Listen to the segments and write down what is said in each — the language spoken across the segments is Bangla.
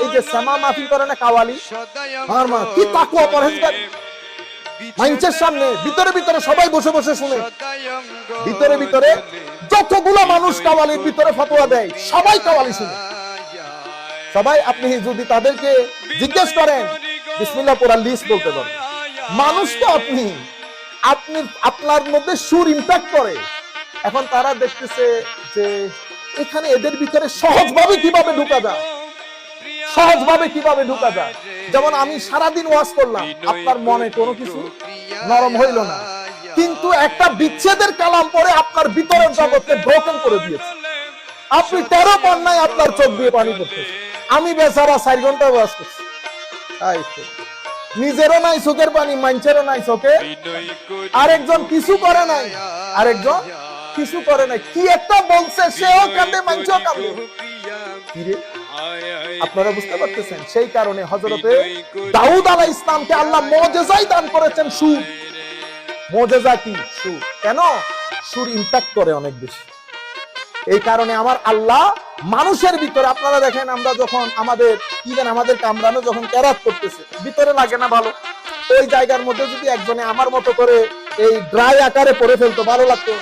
এই যে সামা মাহফিল করে না কাওয়ালি, কি তাকওয়া পরহেজগারি, মানুষের সামনে ভিতরে ভিতরে সবাই বসে বসে শুনে, ভিতরে ভিতরে যতগুলো মানুষ কাওয়ালির ভিতরে ফতোয়া দেয় সবাই কাওয়ালি শুনে, সবাই। আপনি যদি তাদেরকে জিজ্ঞেস করেন বিসমিল্লাহ পড়ার লিস্ট বলতে পারেন। মানুষ তো আপনি আপনার মধ্যে সুর ইম্প্যাক্ট করে। এখন তারা দেখতেছে যে এখানে এদের ভিতরে সহজভাবে কিভাবে ঢুকা যায়, সহজভাবে কিভাবে ঢুকা যায়। যেমন আমি সারাদিন ওয়াজ করলাম, আপনার মনে কোনো কিছু নরম হইল না, কিন্তু একটা বিচ্ছেদের কালাম পরে আপনার ভিতরের জগৎকে ব্রোকেন করে দিয়েছে। আপনি 13 পান্নায় আপনার চোখ দিয়ে পানি পড়তেছে। আমি বেচারা 4 ঘন্টা ওয়াজ করছি, নিজেরও নাই চোখের পানি, মানুষেরও নাই চোখে। আরেকজন কিছু করে নাই, আরেকজন কিছু করে নাই, কি একটা বলছে সেও কাঁদে, মানুষও কাঁদে। আপনারা বুঝতে পারতেছেন? সেই কারণে হযরতে দাউদ আলাইহিস ইসলামকে আল্লাহ মুজিজাই দান করেছেন সুর। মুজিজা কি? সুর। কেন? সুর ইম্প্যাক্ট করে অনেক বেশি। এই কারণে আমার আল্লাহ মানুষের ভিতরে, আপনারা দেখেন আমরা যখন আমাদের কামরানো যখন কেরাত করতেছে, ভিতরে লাগে না ভালো? ওই জায়গার মধ্যে যদি একজনে আমার মতো করে এই ড্রাই আকারে পড়ে ফেলতো, ভালো লাগতো?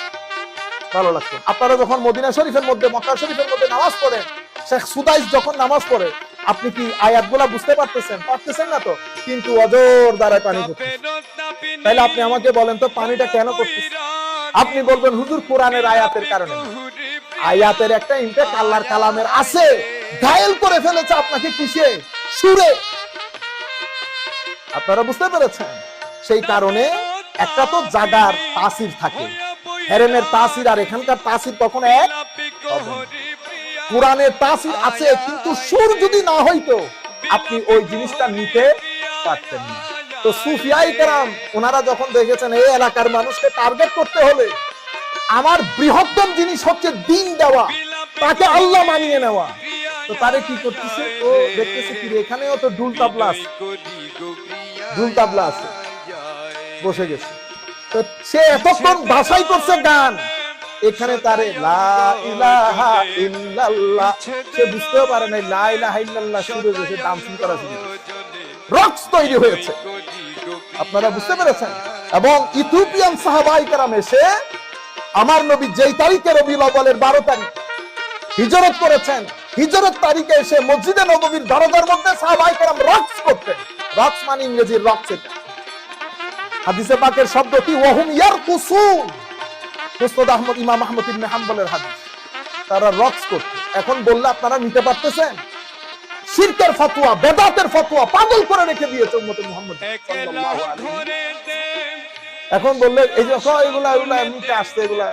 ভালো লাগতো। আপনারা যখন মদিনা শরীফের মধ্যে, মক্কা শরীফের মধ্যে নামাজ পড়েন, শেখ সুদাইস যখন নামাজ পড়ে, আপনি কি আয়াতগুলা বুঝতে পারতেছেন? পারতেছেন না তো, কিন্তু অজর দ্বারা পানি পড়তেছে। তাহলে আপনি আমাকে বলেন তো পানিটা কেন পড়তেছে? আপনি বলবেন হুজুর কোরআনের আয়াতের কারণে। আয়াতের একটা ইম্প্যাক্ট আল্লাহর কালামের আছে, ঘায়েল করে ফেলেছে আপনাকে কিসে? সুরে। আপনারা বুঝতে পেরেছেন? সেই কারণে একটা তো জাগার তাসির থাকে, হেরেমের তাসির আর এখানকার তাসির তখন এক। কোরআনের তাসির আছে, কিন্তু সুর যদি না হইতো আপনি ওই জিনিসটা নিতে পারতেন না। তো সুফিয়ায়ে কেরাম ওনারা যখন দেখেছেন এই এলাকার মানুষকে টার্গেট করতে হলে আমার বৃহত্তম জিনিস হচ্ছে দিন দেওয়া, তাকে আল্লাহ মানিয়ে নেওয়া, তো তারে কি করতেছে? ও দেখতেছে কি এখানেও তো ঢুল তাবলা আছে, বসে গেছে। তো সে এতক্ষণ ভাষাই করছে গান, এখানে তারে লা ইলাহা ইল্লাল্লাহ, সে বুঝতেও পারে না লা ইলাহা ইল্লাল্লাহ শুরু হয়েছে, ডান্সিং করা শুরু হয়েছে, রক্স তৈরি হয়েছে। আপনারা বুঝতে পেরেছেন? এবং ইথিওপিয়ান সাহাবায়ে কেরাম এসে আমার নবী যেই তারিখে রবিউল আউয়ালের 12 তারিখ হিজরত করেছেন, হিজরত তারিখে এসে মসজিদে নববীর দরজার মধ্যে সাহাবায়ে কেরাম রক্স করতেন। রক্স মানে ইংরেজির রক্স। এটা হাদিসে পাকের শব্দ কি? ওয়াহুম ইয়ারকুসুন। মুসনাদ আহমদ, ইমাম আহমদ ইবনে হাম্বলের হাদিস। তারা রক্স করত। এখন বললে আপনারা নিতে পারতেছেন? শিরকের ফতোয়া, বেদাতের ফতোয়া পাগল করে রেখে দিয়েছে উম্মতে মুহাম্মদ সাল্লাল্লাহু আলাইহি ওয়াসাল্লাম। এখন বললে এই যে এগুলা এমনিতে আসছে, এগুলা